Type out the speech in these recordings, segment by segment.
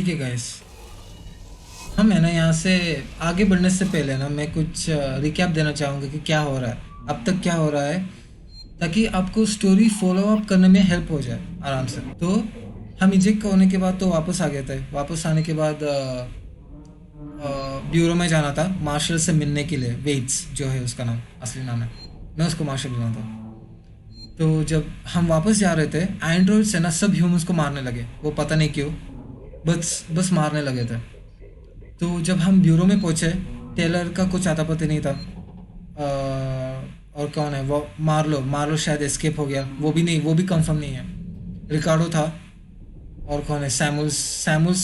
ठीक है गाइस। हम है ना यहाँ से आगे बढ़ने से पहले ना मैं कुछ रिकैप देना चाहूँगा कि क्या हो रहा है, अब तक क्या हो रहा है, ताकि आपको स्टोरी फॉलो अप करने में हेल्प हो जाए आराम से। तो हम इजेक्ट होने के बाद तो वापस आ गए थे। वापस आने के बाद ब्यूरो में जाना था मार्शल से मिलने के लिए। वेट्स जो है उसका नाम, असली नाम है। मैं उसको मार्शल बुलाता था। तो जब हम वापस जा रहे थे, एंड्रॉइड से ना सब ह्यूमंस को मारने लगे, वो पता नहीं क्यों, बस बस मारने लगे थे। तो जब हम ब्यूरो में पहुंचे, टेलर का कुछ आता पता नहीं था। और कौन है वो, मार्लो। मार्लो शायद एस्केप हो गया, वो भी नहीं, वो भी कंफर्म नहीं है। रिकार्डो था। और कौन है, सैमुल्स।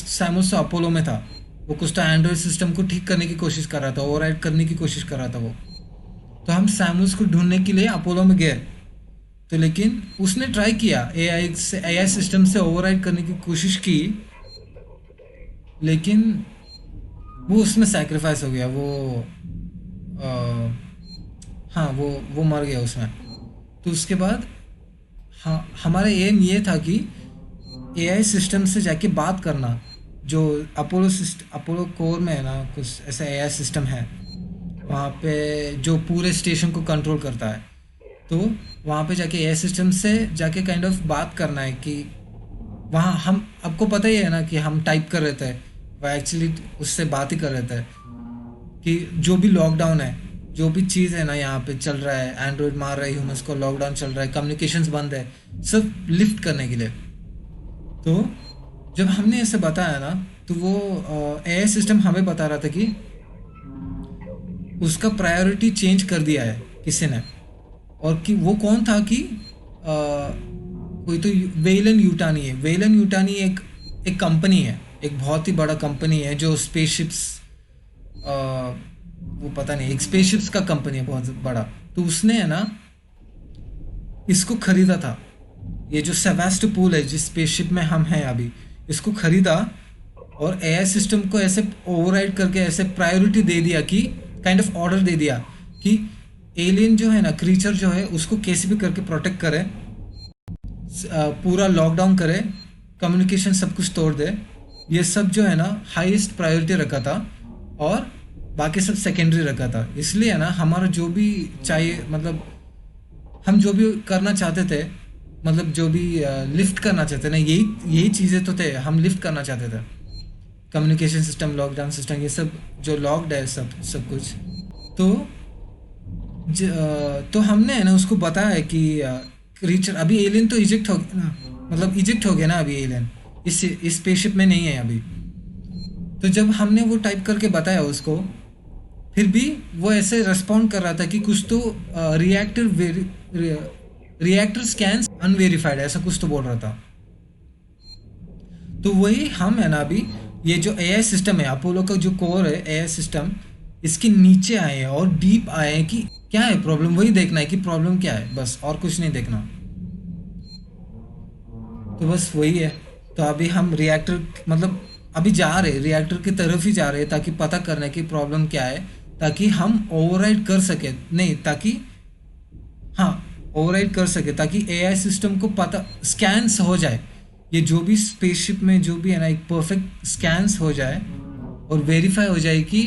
सैमुल्स तो अपोलो में था। वो कुछ तो एंड्रॉइड सिस्टम को ठीक करने की कोशिश कर रहा था, ओवरराइड करने की कोशिश कर रहा था वो। तो हम सैमुल्स को ढूंढने के लिए अपोलो में गए। तो लेकिन उसने ट्राई किया, एआई सिस्टम से ओवरराइड करने की कोशिश की, लेकिन वो उसमें सैक्रिफाइस हो गया। वो अ, हाँ, वो मर गया उसमें। तो उसके बाद हाँ, हमारा एम ये था कि एआई सिस्टम से जाके बात करना। जो अपोलो कोर में है ना, कुछ ऐसा एआई सिस्टम है वहाँ पे, जो पूरे स्टेशन को कंट्रोल करता है। तो वहाँ पे जाके एआई सिस्टम से जाके काइंड ऑफ बात करना है कि वहाँ हम, आपको पता ही है ना कि हम टाइप कर रहे थे, वो एक्चुअली उससे बात ही कर रहे थे कि जो भी लॉकडाउन है, जो भी चीज़ है ना यहाँ पे चल रहा है, एंड्रॉइड मार रहा है ह्यूमंस को, लॉकडाउन चल रहा है, कम्युनिकेशंस बंद है, सब लिफ्ट करने के लिए। तो जब हमने ऐसे बताया ना, तो वो एआई सिस्टम हमें बता रहा था कि उसका प्रायोरिटी चेंज कर दिया है किसी ने। और कि वो कौन था कि कोई तो वेलन यूटानी है। वेलन यूटानी एक एक कंपनी है, एक बहुत ही बड़ा कंपनी है जो स्पेसशिप्स, वो पता नहीं, एक स्पेसशिप्स का कंपनी है बहुत बड़ा। तो उसने है ना इसको खरीदा था। ये जो सेवास्टोपूल है, जिस स्पेसशिप में हम हैं अभी, इसको खरीदा। और एआई सिस्टम को ऐसे ओवरराइड करके ऐसे प्रायोरिटी दे दिया कि काइंड ऑफ ऑर्डर दे दिया कि एलियन जो है ना, क्रीचर जो है, उसको कैसे भी करके प्रोटेक्ट करे, पूरा लॉकडाउन करे, कम्युनिकेशन सब कुछ तोड़ दे। ये सब जो है ना हाईएस्ट प्रायोरिटी रखा था, और बाकी सब सेकेंडरी रखा था। इसलिए है ना हमारा जो भी चाहिए, मतलब हम जो भी करना चाहते थे, मतलब जो भी लिफ्ट करना चाहते ना, यही यही चीज़ें तो थे, हम लिफ्ट करना चाहते थे। कम्युनिकेशन सिस्टम, लॉकडाउन सिस्टम, ये सब जो लॉक्ड है, सब सब कुछ। तो तो हमने है ना उसको बताया कि क्रीचर, अभी एलियन तो इजेक्ट हो गया ना, मतलब इजेक्ट हो गया ना अभी एलियन, इस स्पेसशिप में नहीं है अभी। तो जब हमने वो टाइप करके बताया उसको, फिर भी वो ऐसे रेस्पॉन्ड कर रहा था कि कुछ तो रिएक्टर स्कैन्स अनवेरिफाइड, ऐसा कुछ तो बोल रहा था। तो वही हम है ना अभी, ये जो एआई सिस्टम है, अपोलो का जो कोर है एआई सिस्टम, इसके नीचे आए हैं और डीप आए हैं कि क्या है प्रॉब्लम, वही देखना है कि प्रॉब्लम क्या है, बस और कुछ नहीं देखना। तो बस वही है। तो अभी हम रिएक्टर, मतलब अभी जा रहे रिएक्टर की तरफ ही जा रहे हैं, ताकि पता करने की प्रॉब्लम क्या है, ताकि हम ओवरराइड कर सके, नहीं ताकि, हाँ, ओवरराइड कर सके, ताकि एआई सिस्टम को पता स्कैन्स हो जाए, ये जो भी स्पेसशिप में जो भी है ना, एक परफेक्ट स्कैन्स हो जाए और वेरीफाई हो जाए कि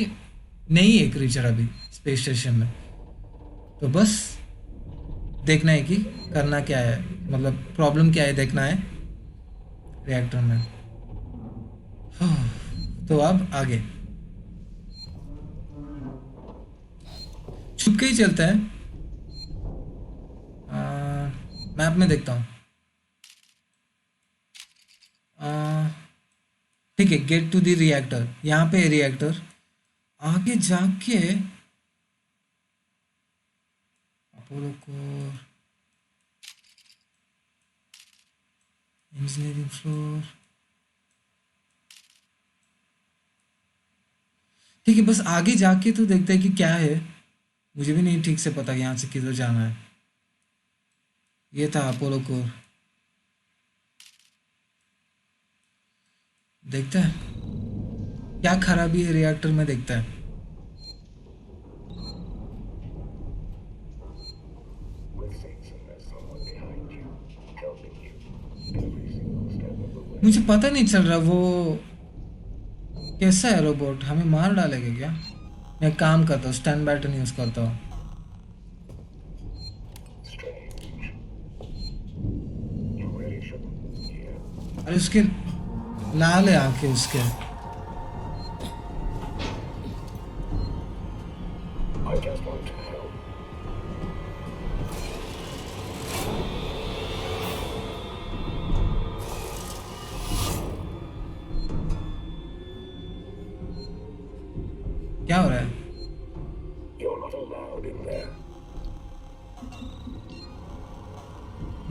नहीं है क्रीचर अभी स्पेस स्टेशन में। तो बस देखना है कि करना क्या है, मतलब प्रॉब्लम क्या है देखना है रिएक्टर में। तो अब आगे छुप के ही चलते हैं। मैप में देखता हूँ। ठीक है, गेट टू द रिएक्टर, यहाँ पे है रिएक्टर। आगे जाके अपोलो कोर, इंजीनियरिंग फ्लोर। ठीक है, बस आगे जाके तो देखते हैं कि क्या है। मुझे भी नहीं ठीक से पता कि यहाँ से किधर जाना है। ये था अपोलो कोर, देखते हैं क्या खराबी है रिएक्टर में, देखता है। मुझे पता नहीं चल रहा वो कैसा है रोबोट, हमें मार डालेगा क्या? मैं काम करता हूँ, स्टैंड बैटन यूज करता हूँ। अरे उसके लाल है आंखें उसके। क्या हो रहा है?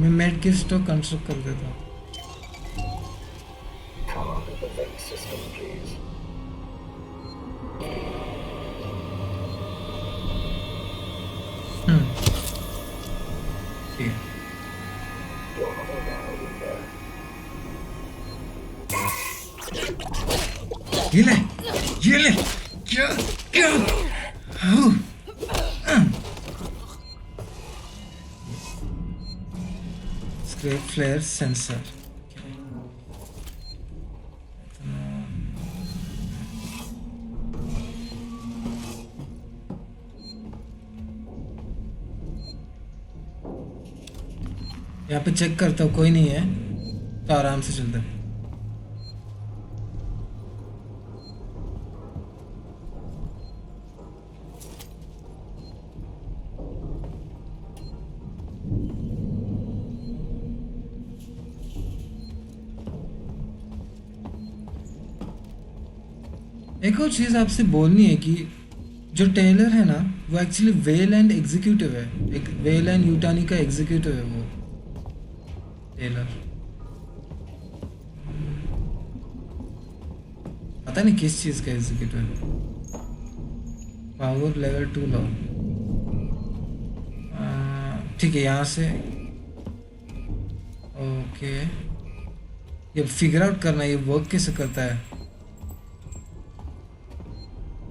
मैं मेड किट स्टॉक कंस्ट्रक्ट कर देता हूँ। ठीक है। ये ले, ये ले, क्या क्या? Scrap flare sensor. यहाँ पे चेक करता हूँ, कोई नहीं है तो आराम से चलते हैं। एक और चीज़ आपसे बोलनी है कि जो टेलर है ना, वो एक्चुअली वेलैंड एग्जीक्यूटिव है। एक वेलैंड यूटानी का एग्जीक्यूटिव है वो टेलर। पता नहीं किस चीज़ का एग्जीक्यूटिव है। पावर लेवल 2 लो। ठीक है, यहाँ से ओके। ये फिगर आउट करना है, ये वर्क कैसे करता है।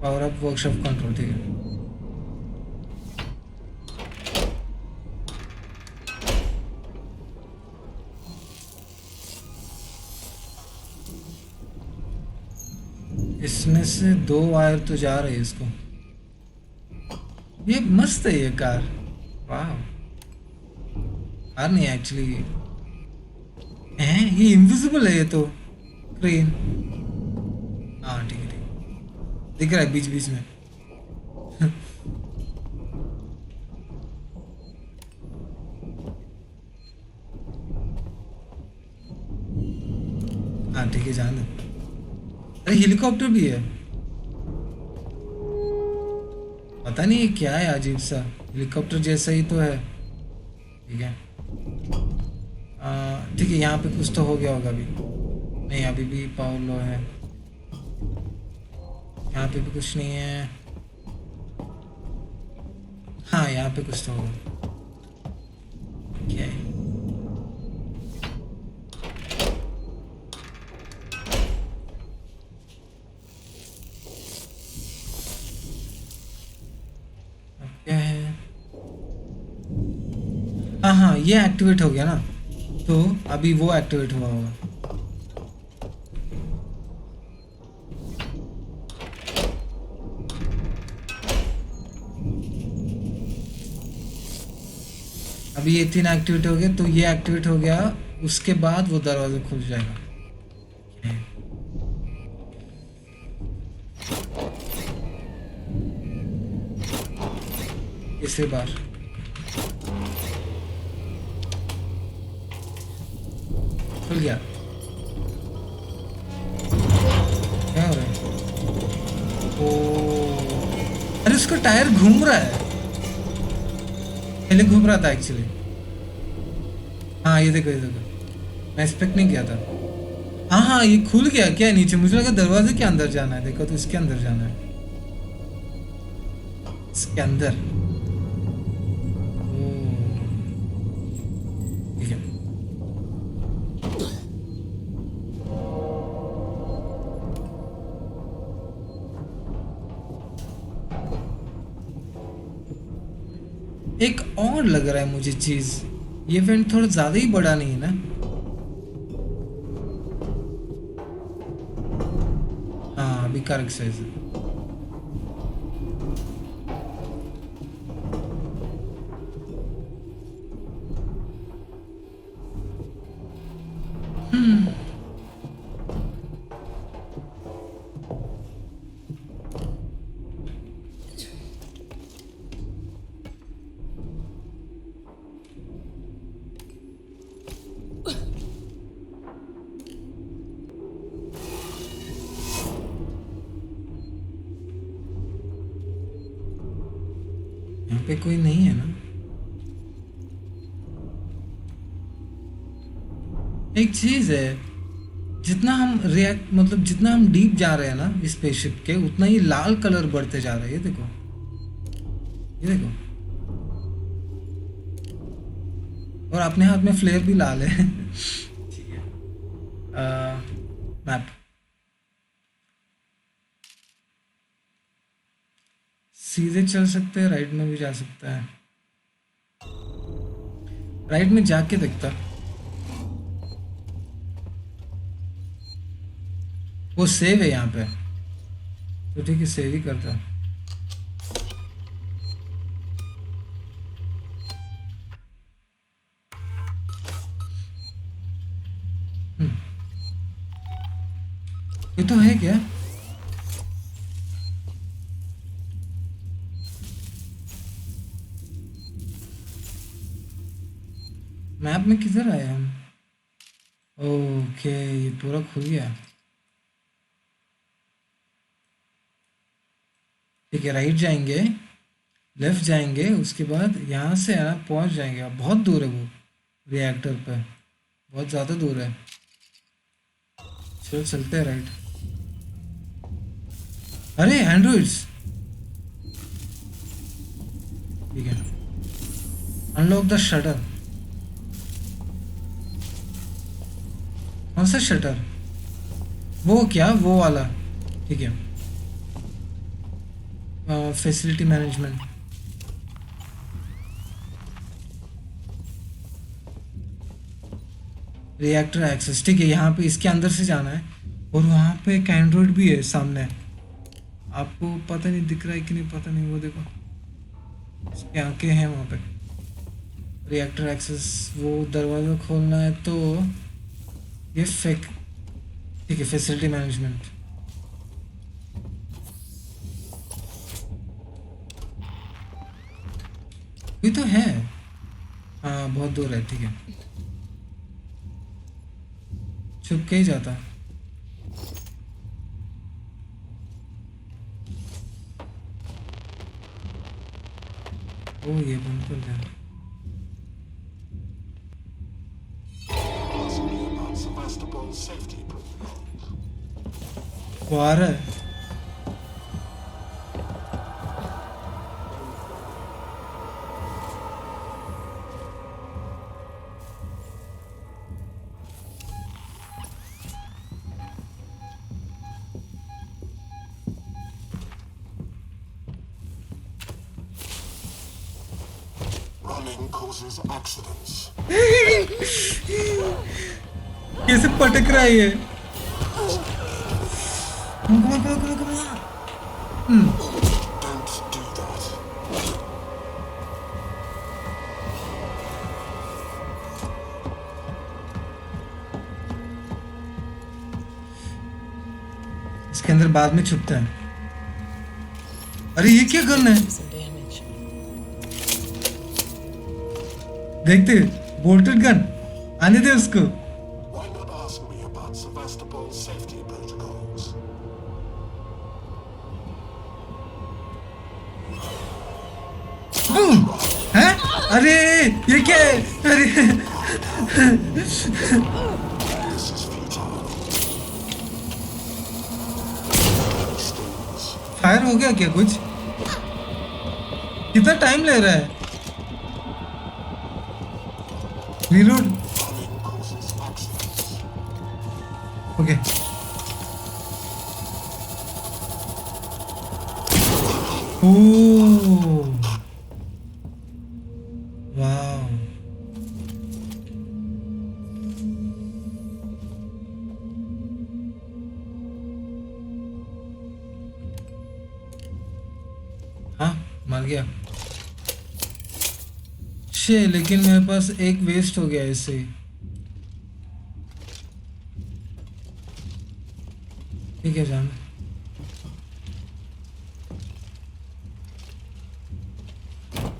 पावर अप वर्कशॉप कंट्रोल, ठीक है। इसमें से 2 वायर तो जा रही है इसको। ये मस्त है ये कार, वाह। कार नहीं एक्चुअली है, ये इनविजिबल है ये तो क्रेन। हाँ ठीक है, ठीक दिख रहा है बीच बीच में। हाँ ठीक है, जान दो। अरे हेलीकॉप्टर भी है, पता नहीं ये क्या है, अजीब सा हेलीकॉप्टर जैसा ही तो है। ठीक है, ठीक है, यहाँ पे कुछ तो हो गया होगा अभी। नहीं अभी भी पावर लो है, यहाँ पे भी कुछ नहीं है। हाँ यहाँ पे कुछ तो होगा। क्या है? अब क्या है? हाँ हाँ, ये एक्टिवेट हो गया ना, तो अभी वो एक्टिवेट हुआ होगा। अभी ये 3 एक्टिवेट हो गए, तो ये एक्टिवेट हो गया, उसके बाद वो दरवाजा खुल जाएगा। तीसरी बार खुल गया। क्या हो रहा है? ओ, अरे उसका टायर घूम रहा है, पहले घूम रहा था एक्चुअली। हाँ ये देखो, ये देखो, मैं एक्सपेक्ट नहीं किया था। हाँ हाँ, ये खुल गया क्या नीचे? मुझे लगा दरवाजे के अंदर जाना है। देखो तो इसके अंदर जाना है, इसके अंदर। ओ, ठीक है। एक और लग रहा है मुझे चीज, ये इवेंट थोड़ा ज्यादा ही बड़ा नहीं है ना? हाँ अभी बेकार एक्सरसाइज है। यहाँ पे कोई नहीं है ना? एक चीज है, जितना हम रिएक्ट मतलब जितना हम डीप जा रहे हैं ना इस स्पेसशिप के, उतना ही लाल कलर बढ़ते जा रहा है। ये देखो, ये देखो, और अपने हाथ में फ्लेयर भी लाल है। ठीक है। मैप सीधे चल सकते हैं, राइट में भी जा सकता है। राइट में जाके देखता, वो सेव है यहाँ पे, तो ठीक है सेव ही करता। ये तो है क्या? मैप में किधर आए हम? ओके, ये पूरा खुल गया। ठीक है, राइट जाएंगे, लेफ्ट जाएंगे, उसके बाद यहाँ से है ना पहुँच जाएंगे। अब बहुत दूर है वो रिएक्टर पे, बहुत ज़्यादा दूर है। चलो चलते हैं राइट। अरे एंड्रॉइड्स, ठीक है। Unlock the shutter. कौन सा शटर? वो क्या, वो वाला? ठीक है। Facility management. रिएक्टर एक्सेस, ठीक है। यहाँ पे इसके अंदर से जाना है, और वहाँ पे एक एंड्रॉइड भी है सामने। आपको पता नहीं दिख रहा है कि नहीं, पता नहीं, वो देखो इसकी आंखें हैं वहाँ पे। रिएक्टर एक्सेस, वो दरवाज़ा खोलना है तो ये फेक, ठीक है। फैसिलिटी मैनेजमेंट, ये तो है। हाँ बहुत दूर है, ठीक है। छुप के ही जाता। ओ ये बंद कर दिया। वो आ रहा है। कैसे पटक रहा है ये? इसके अंदर बाद में छुपता है। अरे ये क्या गन है? देखते, बोल्टेड गन। आने दे उसको। हैं? अरे ये क्या है? अरे फायर हो गया क्या कुछ? कितना टाइम ले रहा है? रीलोड। ओके। ओह वाह, हाँ, मर गया। शे, लेकिन मेरे पास एक वेस्ट हो गया इससे ही। ठीक है जान।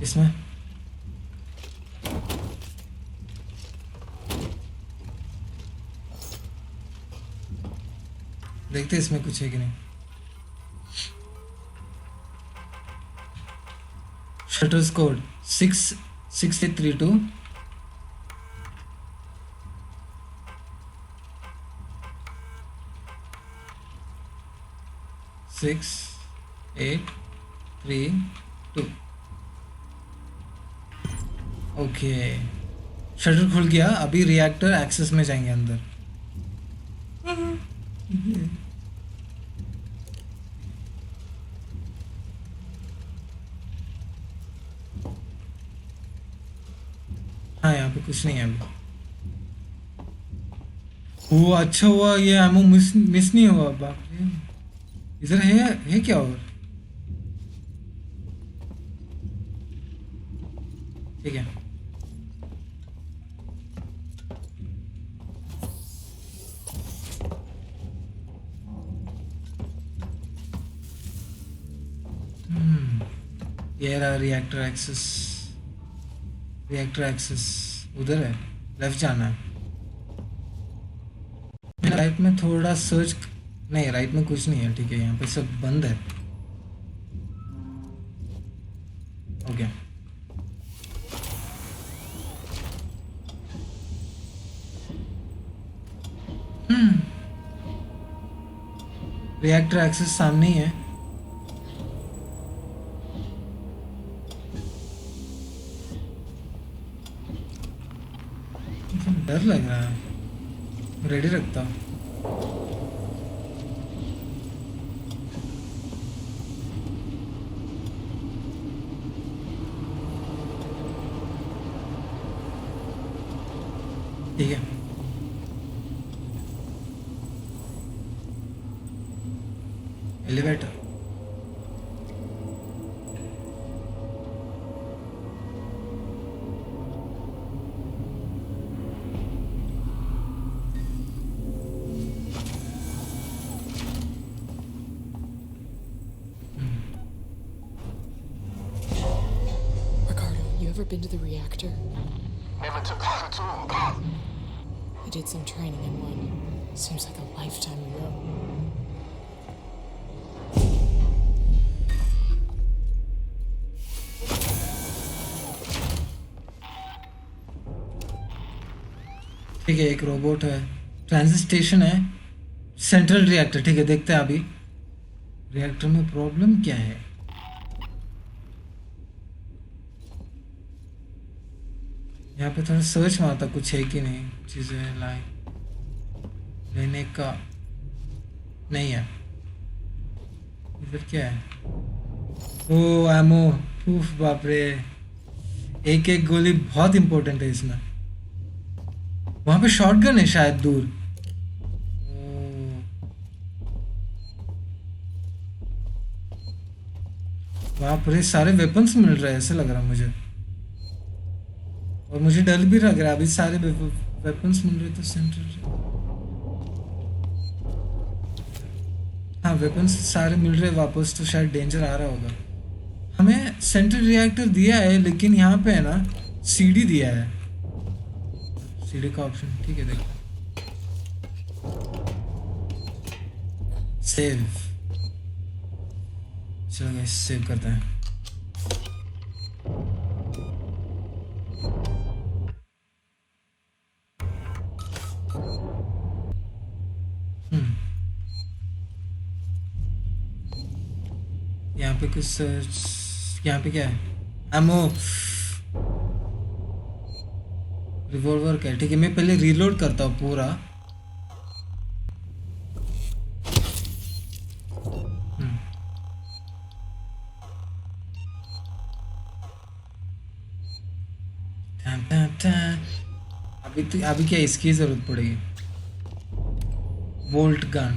इसमें देखते हैं इसमें कुछ है कि नहीं। Shutters code 66832। 6, 8, 3, 2। ओके, शटर खुल गया। अभी रिएक्टर एक्सेस में जाएंगे अंदर। हाँ, यहाँ पे कुछ नहीं है अभी। वो अच्छा हुआ ये एमओ मिस मिस नहीं हुआ। बाप रे, इधर है क्या और? ठीक है। ये रहा रिएक्टर एक्सेस। रिएक्टर एक्सेस उधर है, लेफ्ट जाना है। राइट में थोड़ा सर्च। नहीं, राइट में कुछ नहीं है। ठीक है, यहाँ पे सब बंद है। ओके, रिएक्टर एक्सेस सामने ही है। डर लग रहा है। रेडी रखता हूँ। ठीक है, elevator. Ricardo, you ever been to the reactor? Never took the platoon. I did some training in one. Seems like a lifetime ago. ठीक है, एक रोबोट है। ट्रांजिट स्टेशन है। Central reactor. ठीक है, देखते हैं अभी रिएक्टर में प्रॉब्लम क्या है। यहाँ पे थोड़ा सर्च मारता कुछ है कि नहीं। चीज़ें लाइक लेने का नहीं है। इधर क्या है? ओ एमो। उफ, बाप रे। एक एक गोली बहुत इंपॉर्टेंट है इसमें। वहाँ पे शॉटगन है शायद दूर। वहाँ पर सारे वेपन्स मिल रहे हैं ऐसे लग रहा है मुझे। और मुझे डर भी लग रहा है अभी सारे वेपन्स मिल रहे तो सेंट्रल। हाँ, वेपन्स सारे मिल रहे वापस तो शायद डेंजर आ रहा होगा। हमें सेंट्रल रिएक्टर दिया है लेकिन यहाँ पे है ना सीडी दिया है। सीडी का ऑप्शन। ठीक है, देखो सेव। चलो गाइस, सेव करते हैं। यहाँ पे कुछ सर्च। यहाँ पे क्या है? एमओ। रिवॉल्वर का है। ठीक है, मैं पहले रीलोड करता हूँ पूरा। अभी क्या इसकी जरूरत पड़ेगी? Bolt gun.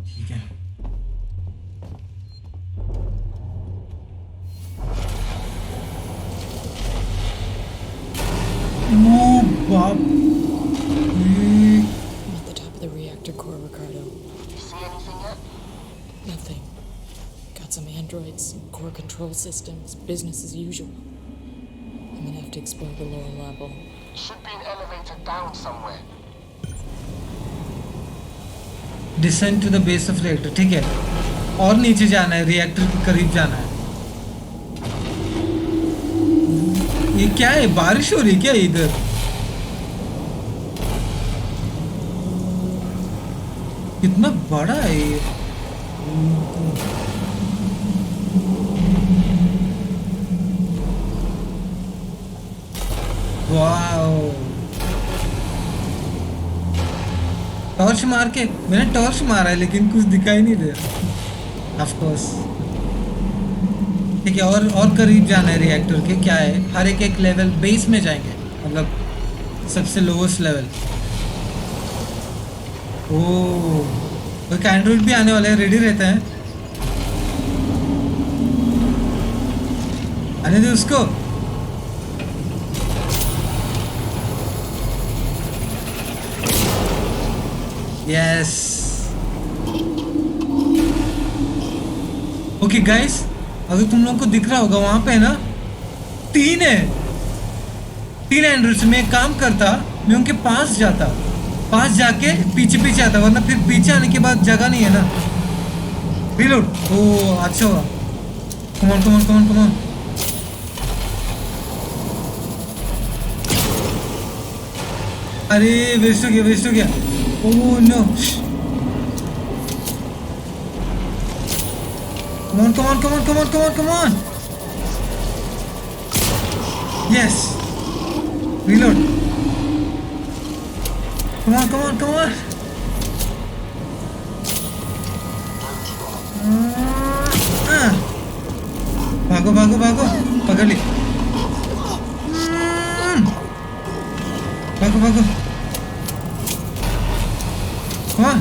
ठीक है, Nothing. Got some androids, some core control systems, business as usual. I'm gonna have to explore the lower level. Should be an elevator down somewhere. Descend to the base of reactor, ठीक है। और नीचे जाना है, reactor के करीब जाना है। ये क्या है, बारिश हो रही क्या इधर? कितना बड़ा है ये। वाओ, टॉर्च मार के, मैंने टॉर्च मारा है लेकिन कुछ दिखाई नहीं दे रहा। ऑफ कोर्स, ठीक है। और करीब जाना है रिएक्टर के। क्या है, हर एक लेवल बेस में जाएंगे, मतलब सबसे लोवेस्ट लेवल। ओह, एक एंड्रॉइड भी आने वाले हैं, रेडी रहते हैं। आने दे उसको। यस, ओके गाइस, अगर तुम लोगों को दिख रहा होगा वहां पे ना 3 है, 3 एंड्रॉइड्स में। काम करता, मैं उनके पास जाता, पास जाके पीछे आता, वरना फिर पीछे आने के बाद जगह नहीं है ना। रिलोड। ओ अच्छा हुआ। Come on. अरे वेस्ट हो गया। Oh no, come on. Yes, reload. Come on. भागो, पकड़ ली। भागो। Come on.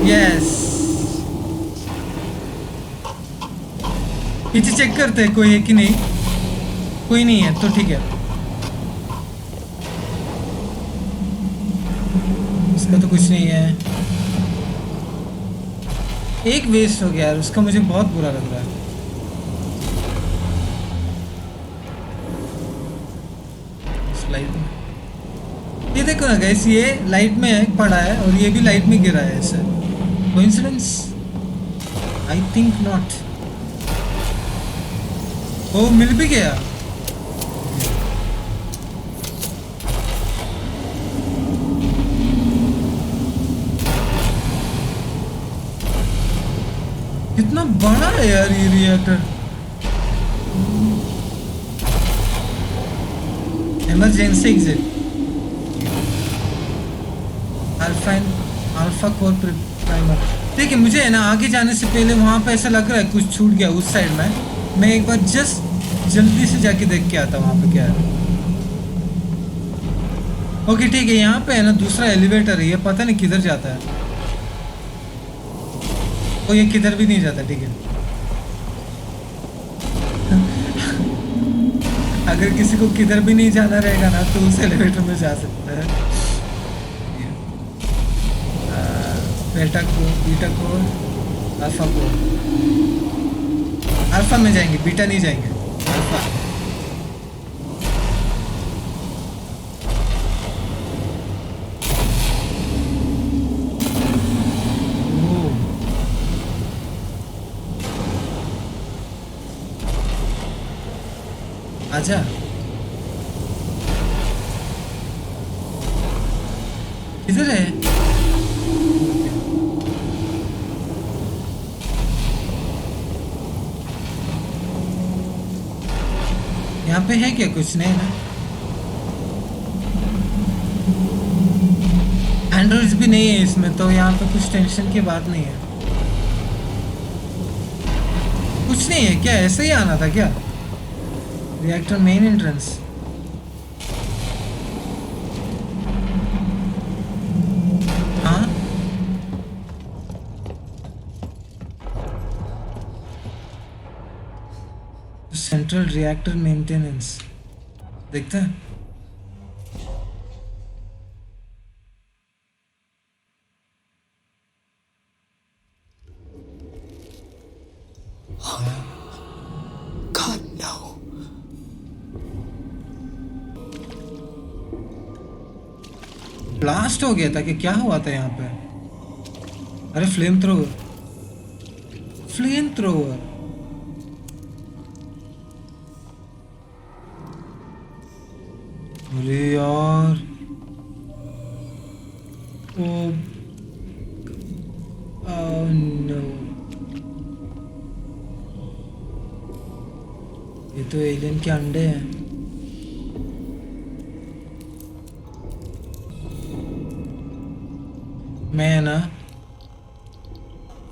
Yes. पीछे चेक करते हैं कोई है कि नहीं। कोई नहीं है तो ठीक है। इसका तो कुछ नहीं है। एक वेस्ट हो गया यार, उसका मुझे बहुत बुरा लग रहा है। लाइट में ये देखो ना गाइस, ये लाइट में पड़ा है और ये भी लाइट में गिरा है। ऐसा coincidence? I think not. Oh, मिल भी गया। कितना बड़ा है यार ये reactor. Emergency exit, alpha core primer. ठीक है, मुझे है ना आगे जाने से पहले वहां पे ऐसा लग रहा है कुछ छूट गया उस साइड में। मैं एक बार जस्ट जल्दी से जाके देख के आता वहां पे क्या है। ओके ठीक है, यहाँ पे है ना दूसरा एलिवेटर है, ये पता नहीं किधर जाता है। तो ये किधर भी नहीं जाता, ठीक है। अगर किसी को किधर भी नहीं जाना रहेगा ना तो उस एलिवेटर में जा सकता है। बीटा को अल्फा में जाएंगे, बीटा नहीं जाएंगे, अल्फा। आजा, किधर है? यहाँ पे है क्या? कुछ नहीं ना। एंड्रॉइड्स भी नहीं है इसमें, तो यहाँ पे कुछ टेंशन की बात नहीं है। कुछ नहीं है क्या? ऐसे ही आना था क्या? Reactor main entrance. हाँ, सेंट्रल रिएक्टर मेंटेनेंस देखते हैं। God, no. ब्लास्ट हो गया था कि क्या हुआ था यहाँ पे? अरे फ्लेम थ्रोवर, फ्लेम थ्रोवर। अरे यार, ओ नो, ये तो एलियन के अंडे हैं। मैं ना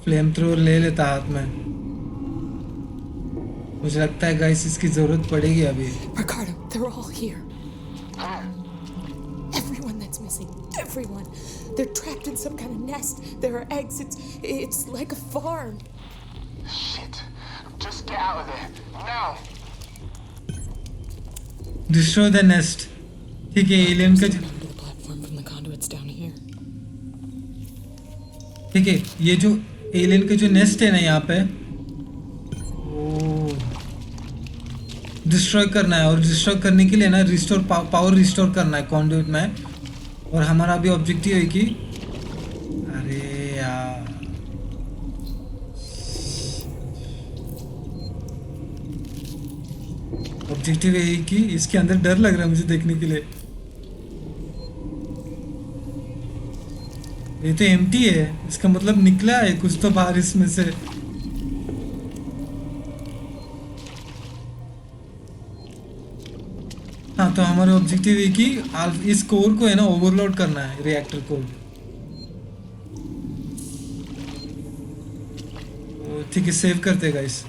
फ्लेम थ्रोवर ले लेता हाथ में, मुझे लगता है गाइस इसकी जरूरत पड़ेगी अभी। Ricardo, they're all here. Where? Everyone that's missing. Everyone. They're trapped in some kind of nest. There are eggs. It's like a farm. Shit. Just get out of there. Now. Destroy the nest. ठीक है, alien का Onto the platform from the conduits down here. ठीक है, ये जो alien का जो nest है ना यहाँ पे, वो डिस्ट्रॉय करना है, और डिस्ट्रॉय करने के लिए ना रिस्टोर पावर रिस्टोर करना है कॉन्ड्यूट में। और हमारा अभी ऑब्जेक्टिव है कि, अरे यार ऑब्जेक्टिव है कि इसके अंदर डर लग रहा है मुझे देखने के लिए। ये तो एम्प्टी है, इसका मतलब निकला है कुछ तो बाहर इसमें से। हाँ, तो हमारा ऑब्जेक्टिव है कि इस कोर को है ना ओवरलोड करना है, रिएक्टर को। ठीक है, सेव करते गाइस।